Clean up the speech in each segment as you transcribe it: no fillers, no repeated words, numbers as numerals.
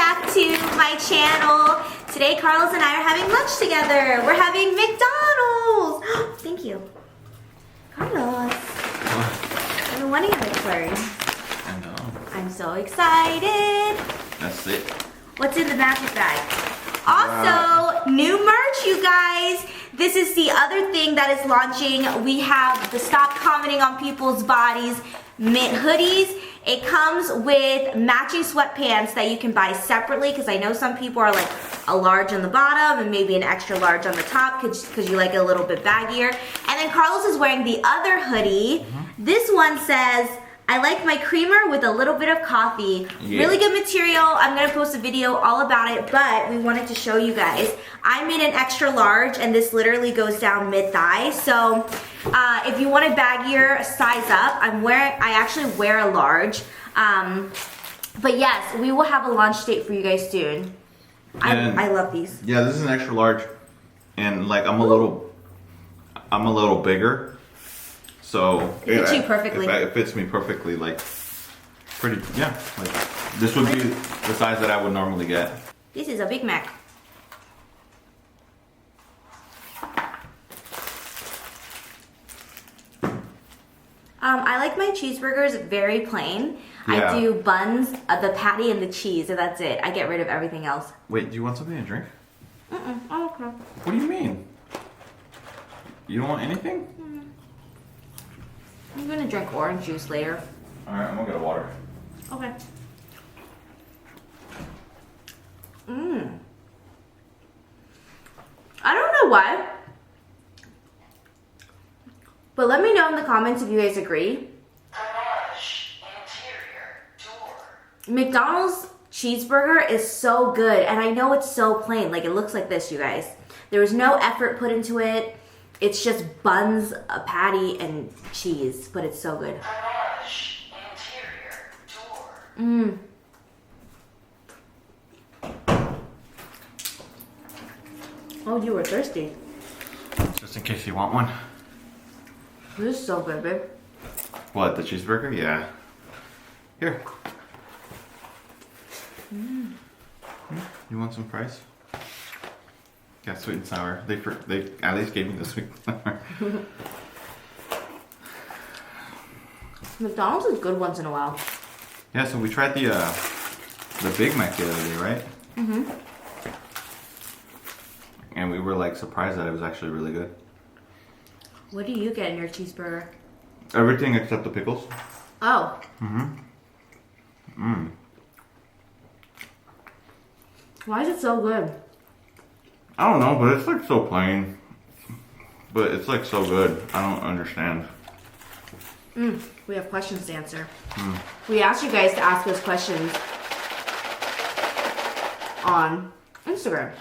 back to my channel. Today Carlos and I are having lunch together. We're having McDonald's. Thank you. Carlos. What? I've been wanting a McFlurry. I know. I'm so excited. That's it. What's in the magic bag? Also, new merch, you guys. This is the other thing that is launching. We have the Stop Commenting on People's Bodies mint hoodies. It comes with matching sweatpants that you can buy separately, because I know some people are like a large on the bottom and maybe an extra large on the top because you like it a little bit baggier. And then Carlos is wearing the other hoodie. This one says, I like my creamer with a little bit of coffee. Yeah. Really good material. I'm gonna post a video all about it, but we wanted to show you guys. I made an extra large and this literally goes down mid-thigh. So if you want a baggier, size up. I actually wear a large. But yes, we will have a launch date for you guys soon. I love these. Yeah, this is an extra large. And like I'm a little bigger. So it fits you perfectly. It fits me perfectly, like pretty, yeah. Like this would be the size that I would normally get. This is a Big Mac. I like my cheeseburgers very plain. Yeah. I do buns, the patty, and the cheese, and that's it. I get rid of everything else. Wait, do you want something to drink? I don't care. What do you mean? You don't want anything? I'm gonna drink orange juice later. Alright, I'm gonna get a water. Okay. I don't know why, but let me know in the comments if you guys agree. McDonald's cheeseburger is so good, and I know it's so plain. Like, it looks like this, you guys. There was no effort put into it. It's just buns, a patty, and cheese, but it's so good. Oh, you were thirsty. Just in case you want one. This is so good, babe. What, the cheeseburger? Yeah. Here. You want some fries? Yeah, sweet and sour. They at least gave me the sweet and sour. McDonald's is good once in a while. Yeah, so we tried the Big Mac the other day, right? And we were like surprised that it was actually really good. What do you get in your cheeseburger? Everything except the pickles. Oh. Why is it so good? I don't know, but it's like so plain. But it's like so good. I don't understand. We have questions to answer. We asked you guys to ask us questions on Instagram.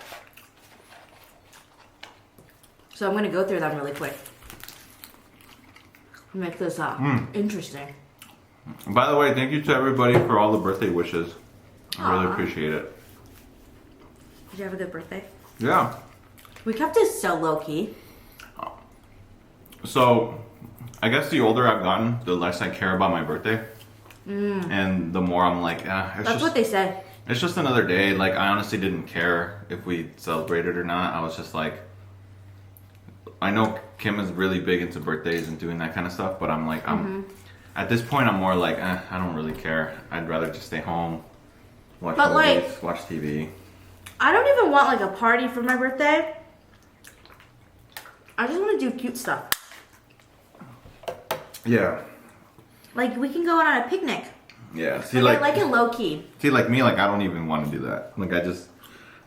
So I'm going to go through them really quick. Make this interesting. By the way, thank you to everybody for all the birthday wishes. I really appreciate it. Did you have a good birthday? Yeah. We kept it so low-key. So, I guess the older I've gotten, the less I care about my birthday. And the more I'm like, That's what they said. It's just another day. Like, I honestly didn't care if we celebrated or not. I was just like, I know Kim is really big into birthdays and doing that kind of stuff, but I'm like, at this point, I'm more like, I don't really care. I'd rather just stay home, watch movies, watch TV. I don't even want like a party for my birthday. I just want to do cute stuff. Yeah. Like, we can go on a picnic. Yeah. See, I like it low key. See, like me, like I don't even want to do that. Like I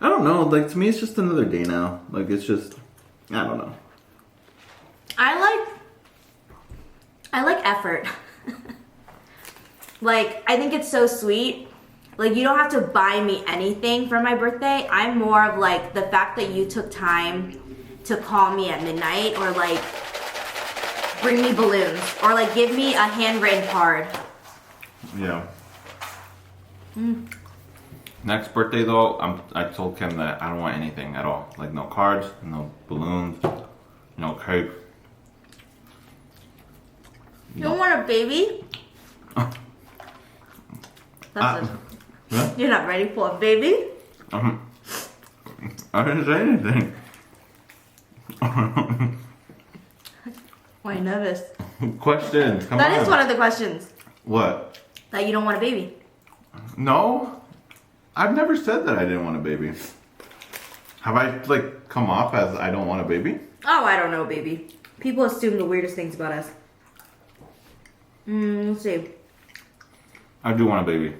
don't know. Like to me, it's just another day now. Like it's just, I don't know. I like effort. Like, I think it's so sweet. Like, you don't have to buy me anything for my birthday. I'm more of like the fact that you took time to call me at midnight, or like bring me balloons, or like give me a handwritten card. Yeah. Next birthday though, I told Kim that I don't want anything at all. Like no cards, no balloons, no cake. You don't want a baby? That's Huh? You're not ready for a baby? I didn't say anything. Why are you nervous? Questions, come on. That is one of the questions. What? That you don't want a baby. No. I've never said that I didn't want a baby. Have I, like, come off as I don't want a baby? Oh, I don't know, baby. People assume the weirdest things about us. Let's see. I do want a baby.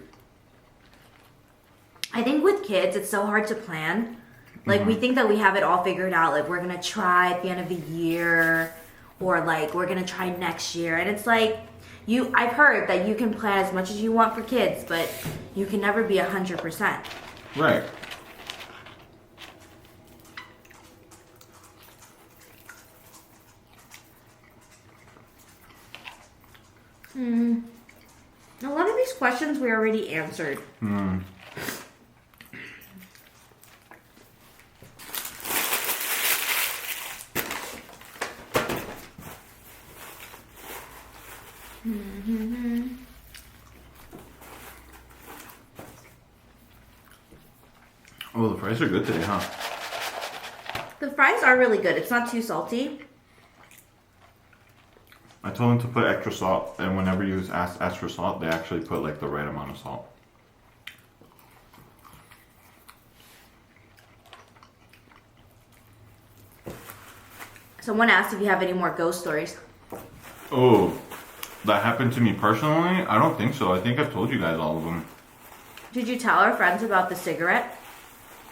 I think with kids, it's so hard to plan. Like, we think that we have it all figured out. Like, we're going to try at the end of the year. Or, like, we're going to try next year. And it's like, I've heard that you can plan as much as you want for kids, but you can never be 100%. Right. A lot of these questions we already answered. Oh, the fries are good today, huh? The fries are really good. It's not too salty. I told them to put extra salt, and whenever you ask for salt, they actually put like the right amount of salt. Someone asked if you have any more ghost stories. Oh, that happened to me personally? I don't think so. I think I've told you guys all of them. Did you tell our friends about the cigarette?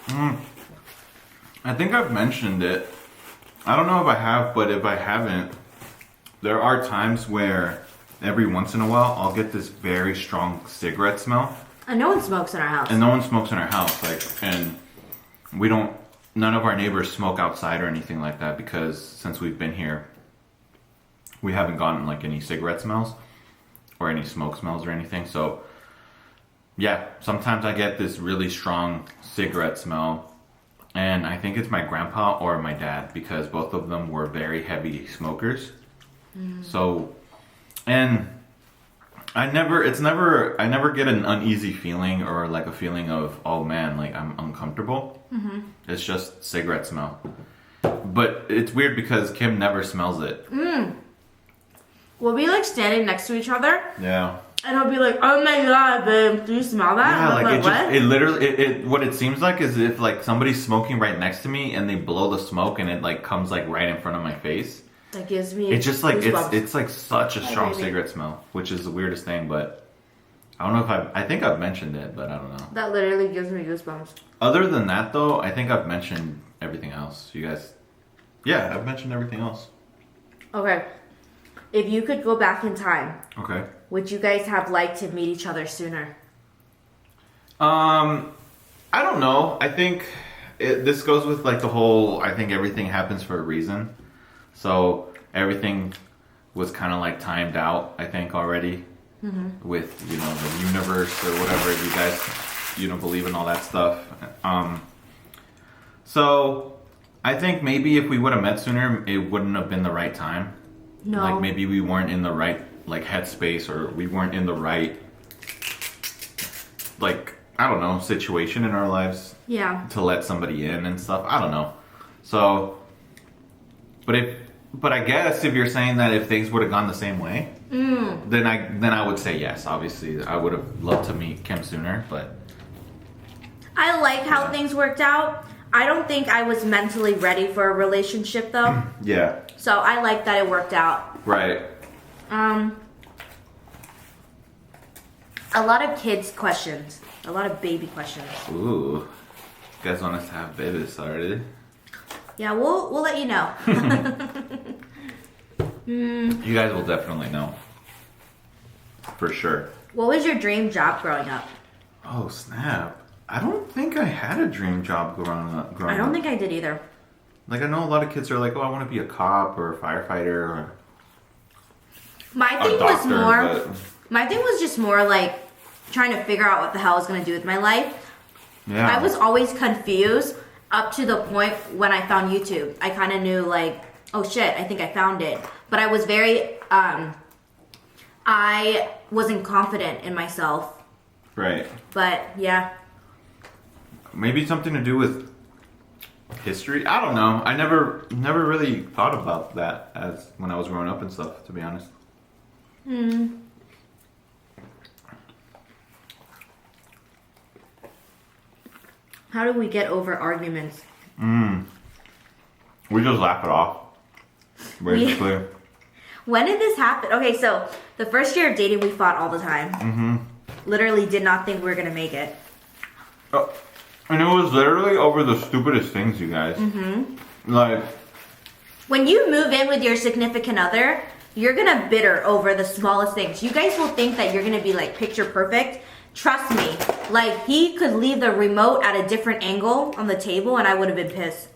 I think I've mentioned it. I don't know if I have, but if I haven't, there are times where every once in a while I'll get this very strong cigarette smell. And no one smokes in our house. And no one smokes in our house, like, and none of our neighbors smoke outside or anything like that because since we've been here, we haven't gotten like any cigarette smells or any smoke smells or anything. So yeah, sometimes I get this really strong cigarette smell, and I think it's my grandpa or my dad because both of them were very heavy smokers. So, and I never get an uneasy feeling or like a feeling of, oh man, like I'm uncomfortable. It's just cigarette smell. But it's weird because Kim never smells it. We'll be like standing next to each other. Yeah. And I'll be like, oh my god, babe, do you smell that? Yeah, And like what? it literally, what it seems like is if like somebody's smoking right next to me and they blow the smoke and it like comes like right in front of my face. That gives me It's just like, goosebumps. it's like such a strong baby. cigarette smell, which is the weirdest thing, but I don't know if I think I've mentioned it, but I don't know. That literally gives me goosebumps. Other than that though, I think I've mentioned everything else. You guys, yeah, I've mentioned everything else. Okay. If you could go back in time, Okay. would you guys have liked to meet each other sooner? I don't know. I think this goes with like the whole, I think everything happens for a reason. So everything was kind of like timed out, I think already with, you know, the universe or whatever you guys, you know, believe in all that stuff. So I think maybe if we would have met sooner, it wouldn't have been the right time. No. Like maybe we weren't in the right like headspace, or we weren't in the right like, I don't know, situation in our lives. Yeah. To let somebody in and stuff. I don't know. So, but I guess if you're saying that if things would have gone the same way, then I would say yes. Obviously, I would have loved to meet Kim sooner, but I like how things worked out. I don't think I was mentally ready for a relationship though. yeah, So I like that it worked out. right. A lot of kids questions. A lot of baby questions. Ooh, you guys want us to have babies already? Yeah, we'll let you know. You guys will definitely know, for sure. What was your dream job growing up? Oh snap! I don't think I had a dream job growing up. I don't think I did either. Like I know a lot of kids are like, oh, I want to be a cop or a firefighter or My a thing doctor. was more. But My thing was just more like trying to figure out what the hell I was gonna do with my life. yeah, I was always confused up to the point when I found YouTube. I kind of knew like, oh shit, I think I found it. But I was very, I wasn't confident in myself Right. But yeah. Maybe something to do with history. I don't know. I never really thought about that as when I was growing up and stuff, to be honest. How do we get over arguments? We just laugh it off. Basically. When did this happen? Okay, so the first year of dating, we fought all the time. Literally did not think we were gonna make it. Oh, and it was literally over the stupidest things, you guys. Like, when you move in with your significant other, you're gonna bitter over the smallest things. You guys will think that you're gonna be like picture perfect. Trust me, like he could leave the remote at a different angle on the table and I would have been pissed.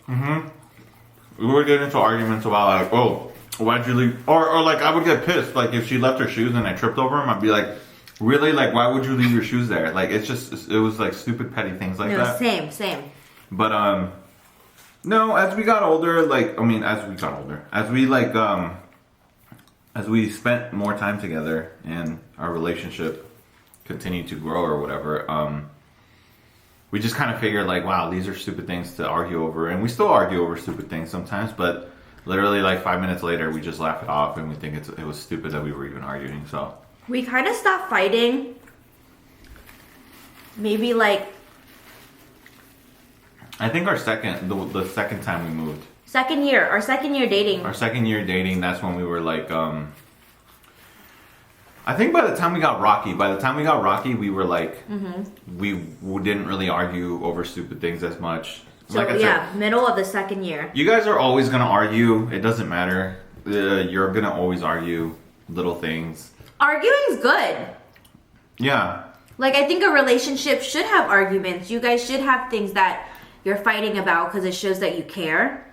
we would get into arguments about like, oh, why'd you leave? Or like I would get pissed. Like if she left her shoes and I tripped over them, I'd be like, really? Like why would you leave your shoes there? Like it was like stupid petty things like that. Same. But no, as we got older, like as we spent more time together and our relationship continued to grow or whatever, we just kind of figured like, wow, these are stupid things to argue over, and we still argue over stupid things sometimes, but literally like 5 minutes later we just laugh it off and we think it was stupid that we were even arguing. So we kind of stopped fighting maybe like I think our the second time we moved, our second year dating, that's when we were like, I think by the time we got Rocky, we were like, we didn't really argue over stupid things as much. So like I said, middle of the second year. You guys are always gonna argue. It doesn't matter. You're gonna always argue little things. Arguing's good. Yeah. Like I think a relationship should have arguments. You guys should have things that you're fighting about because it shows that you care.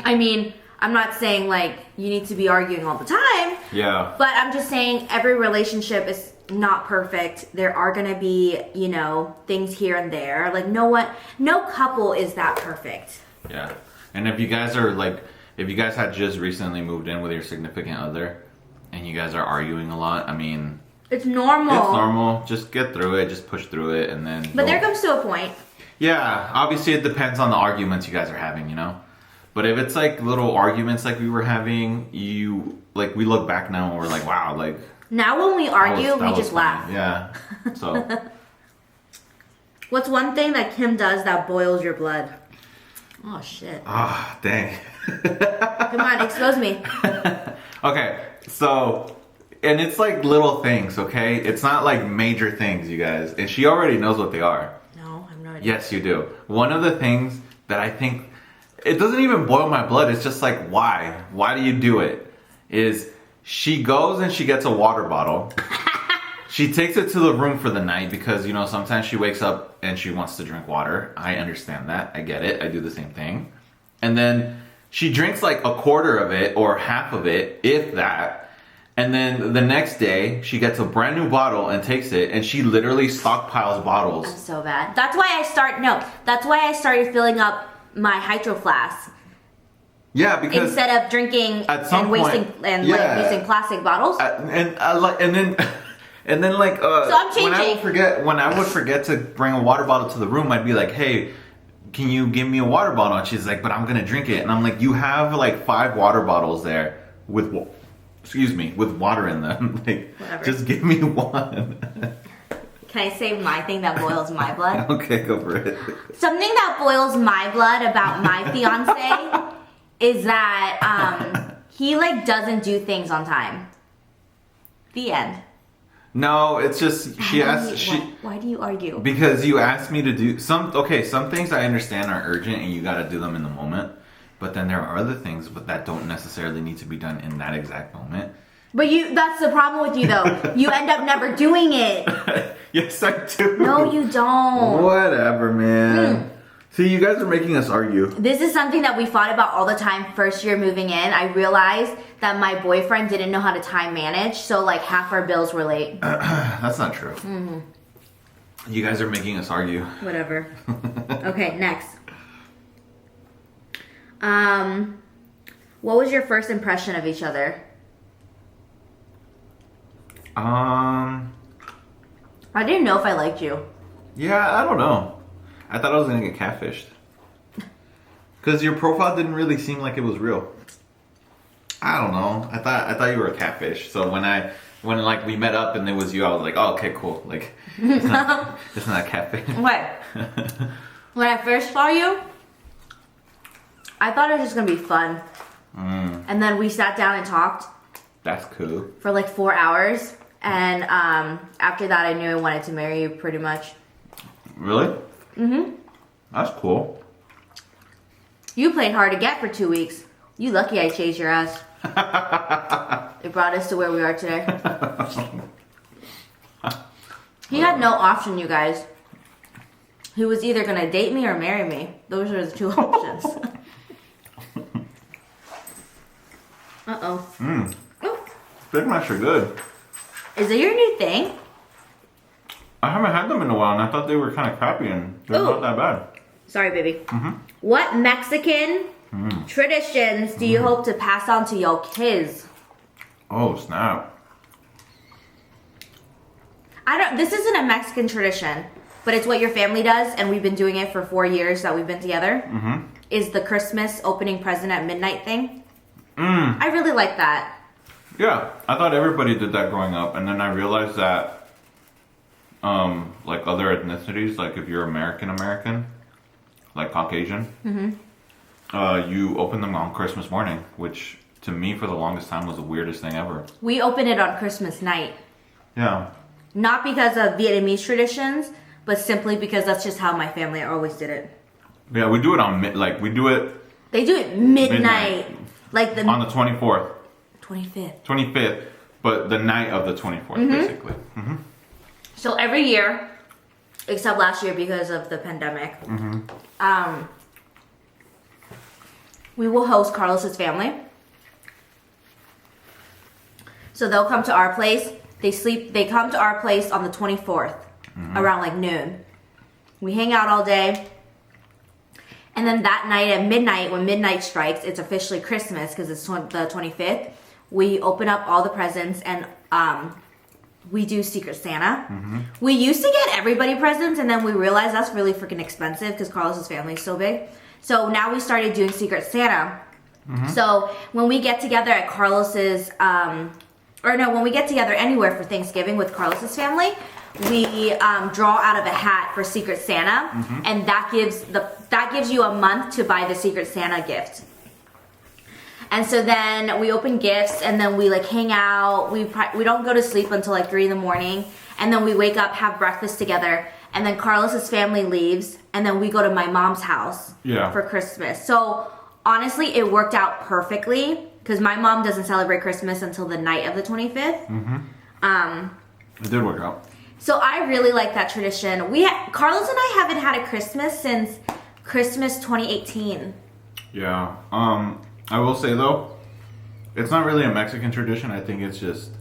I mean, I'm not saying like you need to be arguing all the time. Yeah. But I'm just saying every relationship is not perfect. There are gonna be, things here and there. Like no couple is that perfect. Yeah. And if you guys had just recently moved in with your significant other and you guys are arguing a lot, I mean, it's normal. It's normal. Just get through it. Just push through it, and then. But there comes to a point. Yeah, obviously it depends on the arguments you guys are having, But if it's like little arguments like we were having, we look back now and we're like, wow, like. Now when we argue, we just laugh. Yeah. So. What's one thing that Kim does that boils your blood? Oh shit. Ah, dang. Come on, expose me. Okay, so. And it's like little things, okay? It's not like major things, you guys. And she already knows what they are. No, I have no idea. Yes, you do. One of the things that I think, it doesn't even boil my blood. It's just like, why? Why do you do it? Is she goes and she gets a water bottle. She takes it to the room for the night because, sometimes she wakes up and she wants to drink water. I understand that. I get it. I do the same thing. And then she drinks like a quarter of it or half of it, if that. And then the next day, she gets a brand new bottle and takes it, and she literally stockpiles bottles. That's so bad. That's why I started filling up my hydro flask. Yeah, because instead of drinking and wasting plastic bottles. So I'm changing. When I would forget to bring a water bottle to the room, I'd be like, "Hey, can you give me a water bottle?" And she's like, "But I'm gonna drink it." And I'm like, "You have like 5 water bottles there with water in them. Like, whatever. Just give me one." Can I say my thing that boils my blood? Okay, go for it. Something that boils my blood about my fiance is that he doesn't do things on time. The end. No, it's just why do you argue? Because you asked me to do some things I understand are urgent and you got to do them in the moment. But then there are other things that don't necessarily need to be done in that exact moment. But that's the problem with you though. You end up never doing it. Yes, I do. No, you don't. Whatever, man. See, you guys are making us argue. This is something that we fought about all the time first year moving in. I realized that my boyfriend didn't know how to time manage, so like half our bills were late. That's not true. You guys are making us argue. Whatever. Okay, next. What was your first impression of each other? I didn't know if I liked you. Yeah, I don't know. I thought I was gonna get catfished. Cause your profile didn't really seem like it was real. I don't know. I thought you were a catfish. So when like we met up and it was you, I was like, oh, okay, cool. Like it's not a catfish. What? When I first saw you, I thought it was just gonna be fun. And then we sat down and talked. That's cool. For like 4 hours. And after that, I knew I wanted to marry you pretty much. Really? Mm-hmm. That's cool. You played hard to get for 2 weeks. You lucky I chased your ass. It brought us to where we are today. He had no option, you guys. He was either going to date me or marry me. Those are the two options. Uh-oh. Oh. Big Macs are good. Is it your new thing? I haven't had them in a while, and I thought they were kind of crappy, and they're not that bad. Sorry, baby. What Mexican traditions do you hope to pass on to your kids? Oh, snap. This isn't a Mexican tradition, but it's what your family does, and we've been doing it for 4 years that we've been together. Is the Christmas opening present at midnight thing. I really like that. Yeah, I thought everybody did that growing up, and then I realized that like other ethnicities, like if you're American, like Caucasian, you open them on Christmas morning, which to me for the longest time was the weirdest thing ever. We open it on Christmas night. Yeah. Not because of Vietnamese traditions, but simply because that's just how my family always did it. Yeah, we do it on we do it. They do it midnight. Like on the 24th. 25th. 25th, but the night of the 24th, basically. So every year, except last year because of the pandemic, we will host Carlos's family. So they'll come to our place. They come to our place on the 24th, around like noon. We hang out all day. And then that night at midnight, when midnight strikes, it's officially Christmas because it's the 25th. We open up all the presents and we do Secret Santa. We used to get everybody presents, and then we realized that's really freaking expensive because Carlos's family is so big. So now we started doing Secret Santa. So when we get together at Carlos's, when we get together anywhere for Thanksgiving with Carlos's family, we draw out of a hat for Secret Santa, and that gives you a month to buy the Secret Santa gift. And so then we open gifts, and then we like hang out. We don't go to sleep until like 3 in the morning, and then we wake up, have breakfast together, and then Carlos's family leaves, and then we go to my mom's house for Christmas. So honestly, it worked out perfectly because my mom doesn't celebrate Christmas until the night of the 25th. It did work out. So I really like that tradition. Carlos and I haven't had a Christmas since Christmas 2018. Yeah. I will say though, it's not really a Mexican tradition. I think it's just...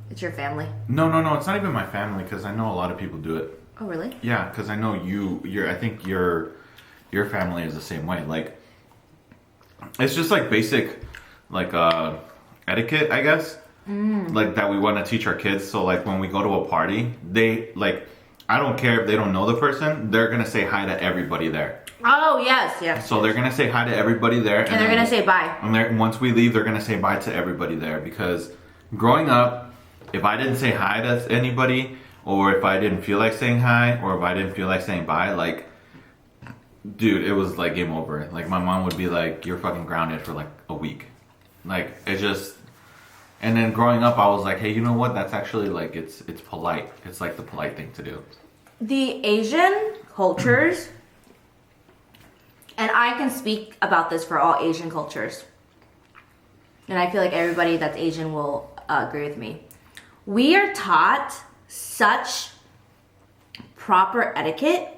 It's your family. No. It's not even my family because I know a lot of people do it. Oh, really? Yeah, because I know I think your family is the same way. Like, it's just like basic, like etiquette, I guess. Like that we want to teach our kids. So like when we go to a party, I don't care if they don't know the person. They're gonna say hi to everybody there. Oh yes. So they're gonna say hi to everybody there, and they're gonna say bye. And once we leave, they're gonna say bye to everybody there. Because growing up, if I didn't say hi to anybody, or if I didn't feel like saying hi, or if I didn't feel like saying bye, like, dude, it was like game over. Like my mom would be like, "You're fucking grounded for like a week." Like it just. And then growing up, I was like, hey, you know what? That's actually like, it's polite. It's like the polite thing to do. The Asian cultures, and I can speak about this for all Asian cultures, and I feel like everybody that's Asian will agree with me. We are taught such proper etiquette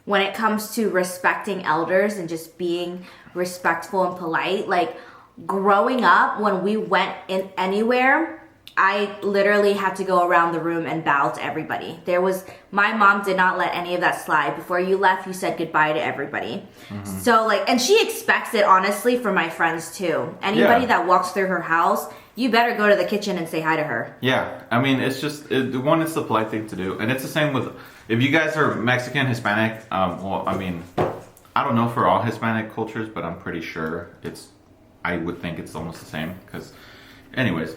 when it comes to respecting elders and just being respectful and polite. Like, growing up, when we went in anywhere, I literally had to go around the room and bow to everybody. My mom did not let any of that slide. Before you left, you said goodbye to everybody. So like, and she expects it honestly for my friends too. Anybody that walks through her house, you better go to the kitchen and say hi to her. Yeah, I mean, it's just one. It's the polite thing to do, and it's the same with if you guys are Mexican, Hispanic. Well, I mean, I don't know for all Hispanic cultures, but I'm pretty sure I would think it's almost the same. Because, anyways,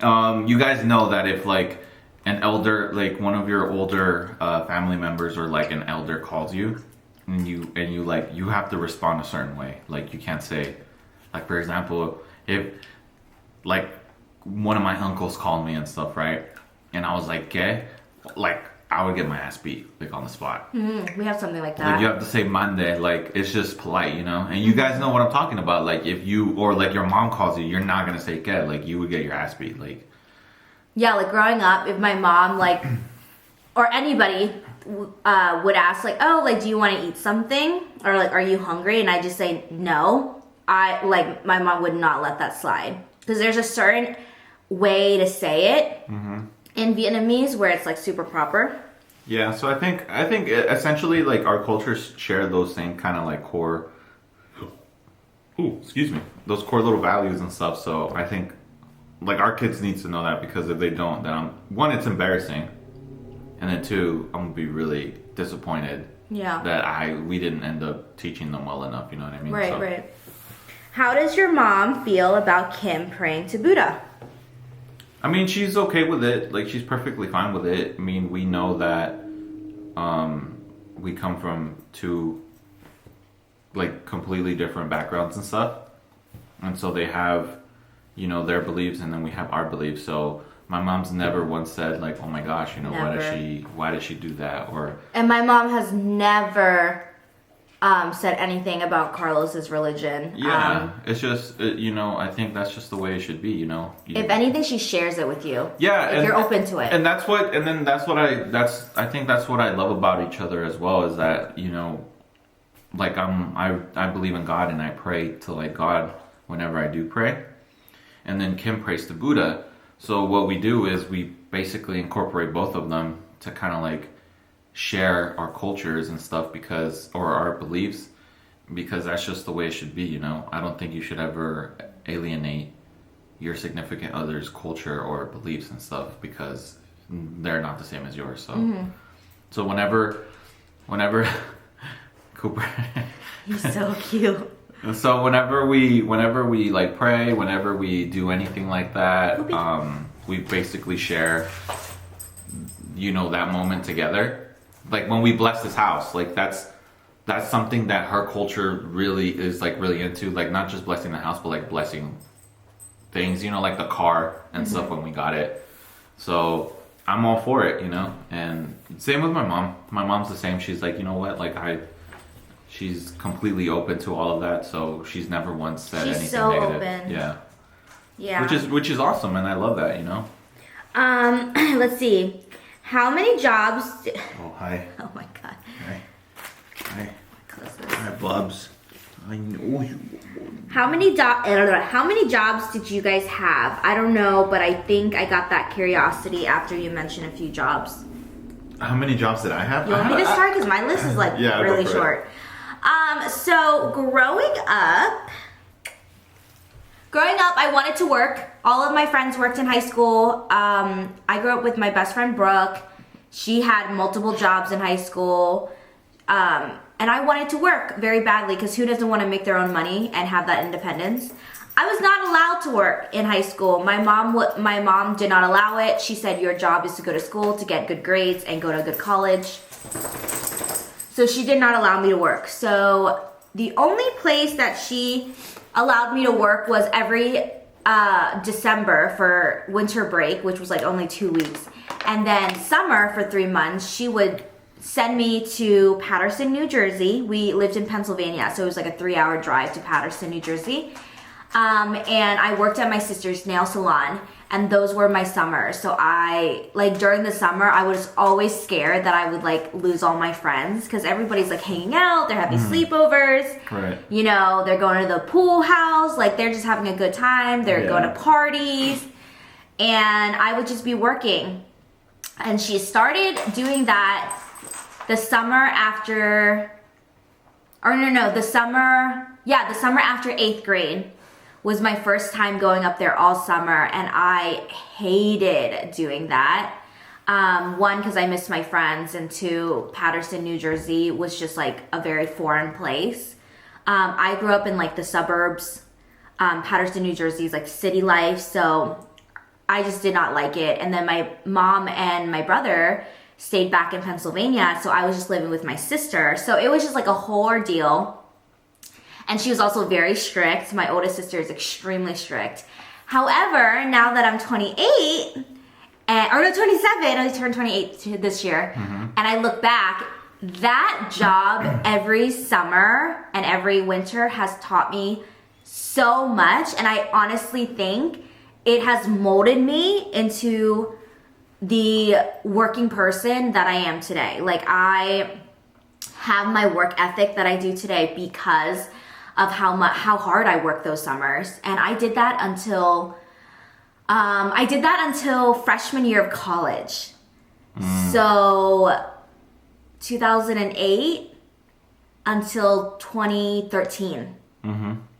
you guys know that if like an elder, like one of your older family members or like an elder calls you, and you like you have to respond a certain way. Like you can't say, like for example, if like one of my uncles called me and stuff, right? And I was like, "Gay," like I would get my ass beat like on the spot. We have something like that. Like you have to say Monday, like it's just polite, you know. And you guys know what I'm talking about. Like if you or like your mom calls you, you're not gonna say "Gay," like you would get your ass beat, like. Yeah, like growing up, if my mom like or anybody would ask like, "Oh, like do you want to eat something?" or like, "Are you hungry?" and I just say no, my mom would not let that slide because there's a certain way to say it in Vietnamese where it's like super proper. Yeah, so I think essentially like our cultures share those same kind of like core. Ooh, excuse me, those core little values and stuff. So I think like our kids need to know that because if they don't, then one, it's embarrassing, and then two, I'm gonna be really disappointed. Yeah. That we didn't end up teaching them well enough. You know what I mean? Right, so. right. How does your mom feel about Kim praying to Buddha? I mean, she's okay with it. Like, she's perfectly fine with it. I mean, we know that we come from two, like, completely different backgrounds and stuff. And so they have, you know, their beliefs, and then we have our beliefs. So my mom's never once said, like, oh my gosh, you know, why did she do that? Or And my mom has never said anything about Carlos's religion. Yeah, it's just, you know, I think that's just the way it should be, you know. If anything, she shares it with you. Yeah, like you're open to it. And I think that's what I love about each other as well, is that, you know, like I believe in God and I pray to like God whenever I do pray. And then Kim prays to Buddha. So what we do is we basically incorporate both of them to kind of like share our cultures and stuff or our beliefs, because that's just the way it should be, you know. I don't think you should ever alienate your significant other's culture or beliefs and stuff because they're not the same as yours. So so whenever Cooper He's so cute. so whenever we like pray, whenever we do anything like that, we basically share, you know, that moment together. Like when we bless this house, like that's something that her culture really is like really into, like not just blessing the house, but like blessing things, you know, like the car and stuff when we got it. So I'm all for it, you know. And same with my mom. My mom's the same. She's like, you know what, like she's completely open to all of that. So she's never once said anything so negative. Open. Yeah. Which is awesome, and I love that, you know. Let's see. How many jobs? Oh, hi. Oh my God. Hi. Hi, Bubs. I know you. How many jobs did you guys have? I don't know, but I think I got that curiosity after you mentioned a few jobs. How many jobs did I have? You want me to start? Because my list is like really short. So growing up, I wanted to work. All of my friends worked in high school. I grew up with my best friend, Brooke. She had multiple jobs in high school. And I wanted to work very badly because who doesn't want to make their own money and have that independence? I was not allowed to work in high school. My mom did not allow it. She said, your job is to go to school, to get good grades, and go to a good college. So she did not allow me to work. So the only place that she allowed me to work was every December for winter break, which was like only 2 weeks. And then summer for 3 months, she would send me to Paterson, New Jersey. We lived in Pennsylvania, so it was like a 3-hour drive to Paterson, New Jersey. And I worked at my sister's nail salon, and those were my summers. So during the summer, I was always scared that I would like lose all my friends because everybody's like hanging out, they're having sleepovers. Right. You know, they're going to the pool house, like they're just having a good time, they're going to parties, and I would just be working. And she started doing that the summer after 8th grade. was my first time going up there all summer, and I hated doing that. One, because I missed my friends, and two, Paterson, New Jersey was just like a very foreign place. I grew up in like the suburbs. Paterson, New Jersey is like city life, so I just did not like it. And then my mom and my brother stayed back in Pennsylvania, so I was just living with my sister. So it was just like a whole ordeal. And she was also very strict. My oldest sister is extremely strict. However, now that I'm 28, or no, 27, I turned 28 this year, and I look back, that job every summer and every winter has taught me so much, and I honestly think it has molded me into the working person that I am today. Like, I have my work ethic that I do today because of how hard I worked those summers. And I did that until freshman year of college. So 2008 until 2013.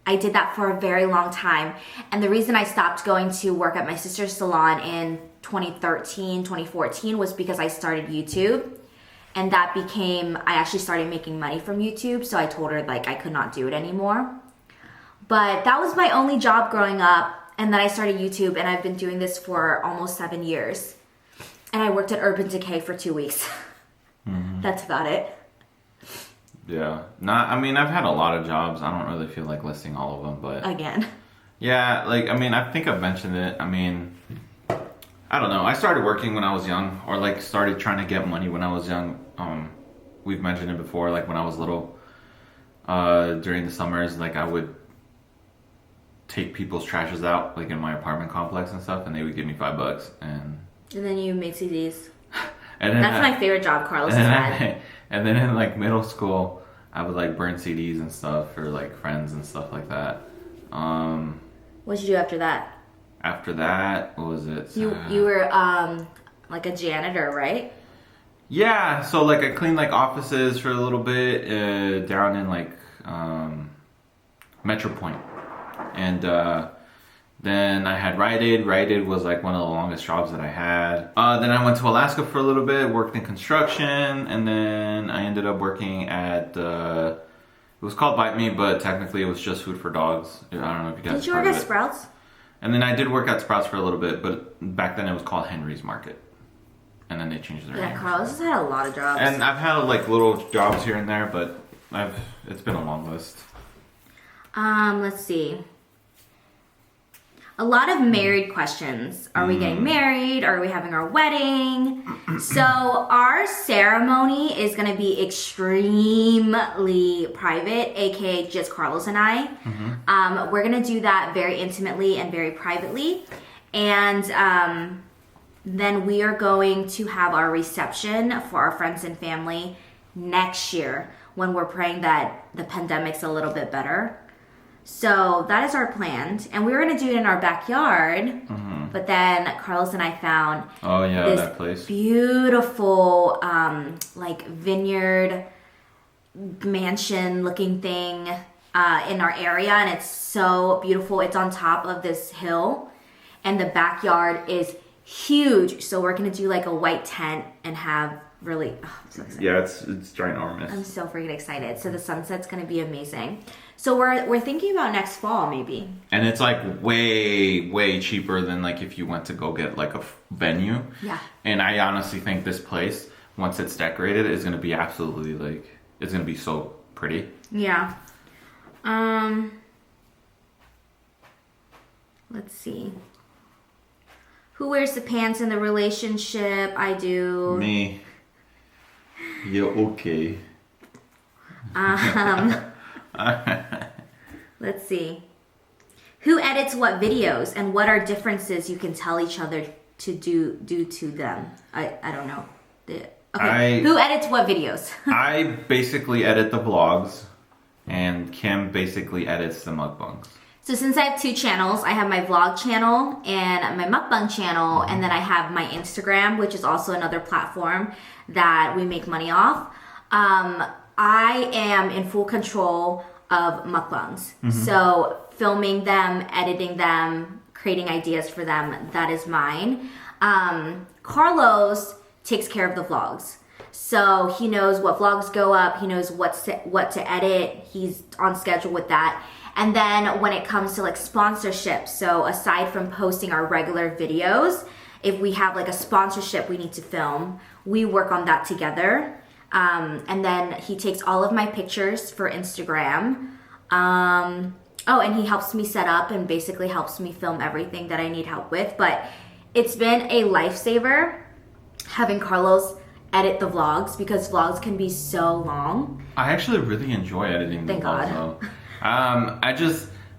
I did that for a very long time. And the reason I stopped going to work at my sister's salon in 2013, 2014 was because I started YouTube. And that became, I actually started making money from YouTube. So I told her like I could not do it anymore. But that was my only job growing up. And then I started YouTube, and I've been doing this for almost 7 years. And I worked at Urban Decay for 2 weeks. That's about it. Yeah. I mean, I've had a lot of jobs. I don't really feel like listing all of them, but... Again. Yeah, like, I mean, I think I've mentioned it. I mean, I don't know. I started working when I was young, or like started trying to get money when I was young. We've mentioned it before, like when I was little, during the summers, like I would take people's trashes out, like in my apartment complex and stuff, and they would give me $5, and then you made CDs. And then that's my favorite job Carlos has had. And then in like middle school, I would like burn CDs and stuff for like friends and stuff like that. What did you do after that? After that, what was it? You were like a janitor, right? Yeah, so like I cleaned like offices for a little bit down in like Metro Point. And then I had Rite Aid. Rite Aid was like one of the longest jobs that I had. Then I went to Alaska for a little bit, worked in construction, and then I ended up working at, it was called Bite Me, but technically it was just food for dogs. I don't know if you guys Did you work at Sprouts? And then I did work at Sprouts for a little bit, but back then it was called Henry's Market. And then they changed their name. Yeah, Carlos has had a lot of jobs. And I've had like little jobs here and there, but it's been a long list. Let's see. A lot of married questions. Are we getting married? Are we having our wedding? So our ceremony is going to be extremely private, aka just Carlos and I. We're going to do that very intimately and very privately. And then we are going to have our reception for our friends and family next year, when we're praying that the pandemic's a little bit better. So that is our plan, and we were gonna do it in our backyard, but then Carlos and I found this that place. Beautiful like vineyard mansion looking thing in our area, and it's so beautiful. It's on top of this hill, and the backyard is huge. So we're gonna do like a white tent and have really, I'm so excited. Yeah, it's ginormous. I'm so freaking excited. So the sunset's gonna be amazing. So we're thinking about next fall maybe. And it's like way cheaper than like if you went to go get like a venue. Yeah. And I honestly think this place, once it's decorated, is gonna be absolutely like, it's gonna be so pretty. Yeah. Let's see. Who wears the pants in the relationship? I do. Me. Yeah, okay. Let's see. Who edits what videos, and what are differences you can tell each other to do to them? I don't know. Okay. Who edits what videos? I basically edit the vlogs, and Kim basically edits the mukbangs. So since I have 2 channels, I have my vlog channel and my mukbang channel, and then I have my Instagram, which is also another platform that we make money off. I am in full control of mukbangs. So filming them, editing them, creating ideas for them, that is mine. Carlos takes care of the vlogs. So he knows what vlogs go up, he knows what to edit, he's on schedule with that. And then when it comes to like sponsorships, so aside from posting our regular videos, if we have like a sponsorship we need to film, we work on that together. And then he takes all of my pictures for Instagram. Oh, and he helps me set up and basically helps me film everything that I need help with. But it's been a lifesaver having Carlos edit the vlogs because vlogs can be so long. I actually really enjoy editing the Thank vlogs God. though.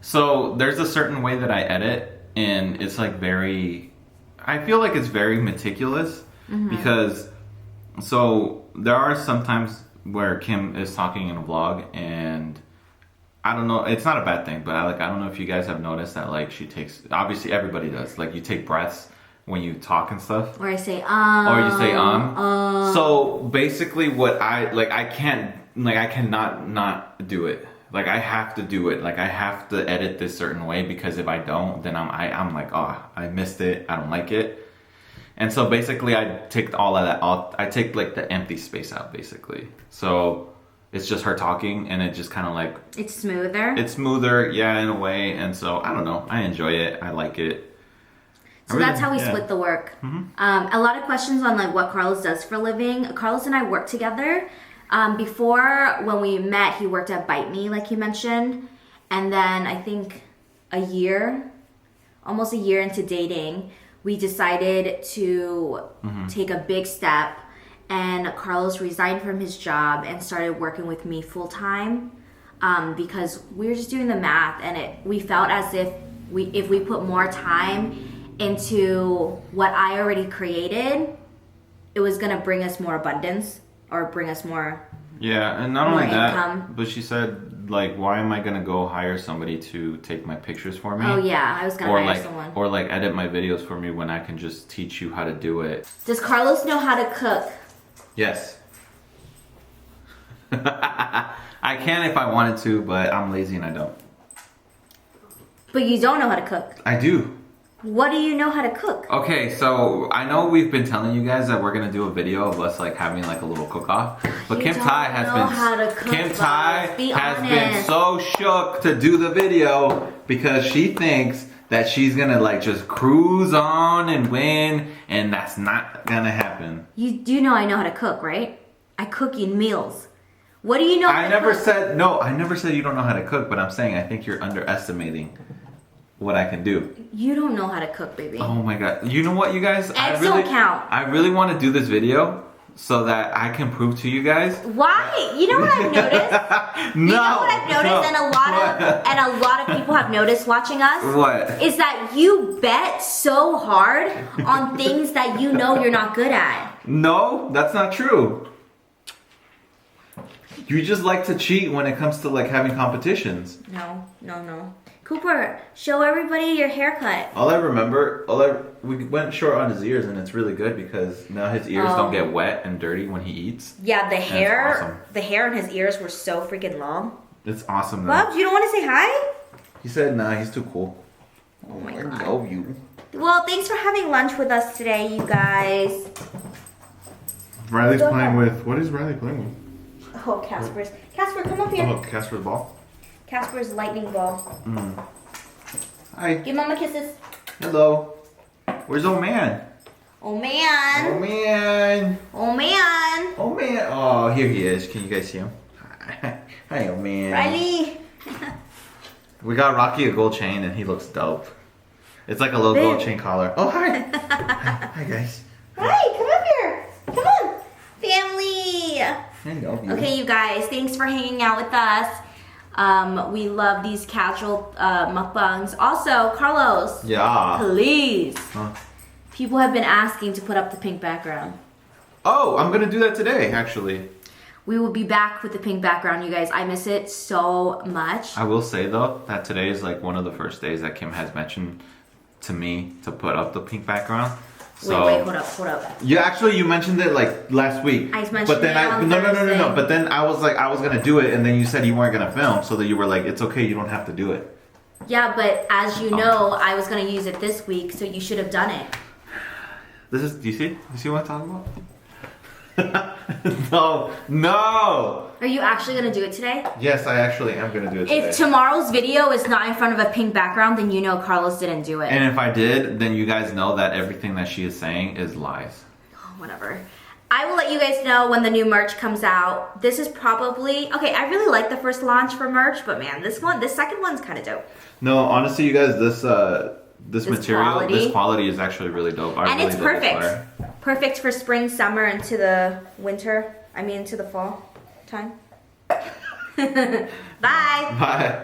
So there's a certain way that I edit, and it's like I feel like it's very meticulous because, so there are some times where Kim is talking in a vlog and I don't know, it's not a bad thing, but I don't know if you guys have noticed that like she takes, obviously everybody does, like you take breaths when you talk and stuff. Or I say, Or you say, So basically what I cannot not do it. Like I have to do it. Like I have to edit this certain way because if I don't, then I'm like, oh, I missed it. I don't like it. And so basically I take all of that out. I take like the empty space out basically. So it's just her talking and it just kind of like... It's smoother? It's smoother, yeah, in a way. And so, I don't know. I enjoy it. I like it. So that's how we split the work. A lot of questions on like what Carlos does for a living. Carlos and I work together. Before, when we met, he worked at Bite Me, like you mentioned. And then I think almost a year into dating, we decided to take a big step. And Carlos resigned from his job and started working with me full time because we were just doing the math, and we felt as if we put more time into what I already created, it was gonna bring us more abundance or bring us more. Yeah, and not only that, income. but she said, like, why am I gonna go hire somebody to take my pictures for me? Oh yeah, I was gonna hire someone. Or like edit my videos for me when I can just teach you how to do it. Does Carlos know how to cook? Yes. I can if I wanted to, but I'm lazy and I don't. But you don't know how to cook. I do. What do you know how to cook? Okay, so I know we've been telling you guys that we're gonna do a video of us like having like a little cook-off, but Kim Tai has been so shook to do the video because she thinks that she's gonna like just cruise on and win, and that's not gonna happen. You do know I know how to cook, right? I cook you meals. What do you know? I never said you don't know how to cook, but I'm saying I think you're underestimating what I can do. You don't know how to cook, baby. Oh my god. You know what, you guys? Eggs don't count. I really want to do this video so that I can prove to you guys. Why? You know what I've noticed? No. You know what I've noticed, and a lot of people have noticed watching us? What? Is that you bet so hard on things that you know you're not good at. No, that's not true. You just like to cheat when it comes to like having competitions. No. Cooper, show everybody your haircut. We went short on his ears, and it's really good because now his ears don't get wet and dirty when he eats. Yeah, the hair in his ears were so freaking long. It's awesome though. Bubs, you don't want to say hi? He said, nah, he's too cool. Oh my god. I love you. Well, thanks for having lunch with us today, you guys. Riley's playing with, what is Riley playing with? Oh, Casper's. Casper, come up here. Oh, Casper's ball? Casper's lightning ball. Hi. Give Mama kisses. Hello. Where's old man? Oh man. Oh man. Oh man. Oh man. Oh, here he is. Can you guys see him? Hi, old man. Riley. We got Rocky a gold chain and he looks dope. It's like a little gold chain collar. Oh, hi. Hi, guys. Hi, come up here. Come on. Family. I love you. Okay, you guys, thanks for hanging out with us. We love these casual mukbangs. Also, Carlos. Yeah. Please. Huh? People have been asking to put up the pink background. Oh, I'm gonna do that today, actually. We will be back with the pink background, you guys. I miss it so much. I will say though that today is like one of the first days that Kim has mentioned to me to put up the pink background. So, wait, hold up. You mentioned it like last week. I mentioned but then it on no. Thursday. But then I was like, I was gonna do it, and then you said you weren't gonna film, so that you were like, it's okay, you don't have to do it. Yeah, but as you know, I was gonna use it this week, so you should have done it. This is, do you see? You see what I'm talking about? No! Are you actually gonna do it today? Yes, I actually am gonna do it today. If tomorrow's video is not in front of a pink background, then you know Carlos didn't do it. And if I did, then you guys know that everything that she is saying is lies. Oh, whatever. I will let you guys know when the new merch comes out. This is probably, okay, I really like the first launch for merch, but man, this second one's kind of dope. No, honestly, you guys, this material, quality. this quality is actually really dope. And it's perfect. Perfect for spring, summer, into the winter. I mean, into the fall time. Bye. Bye.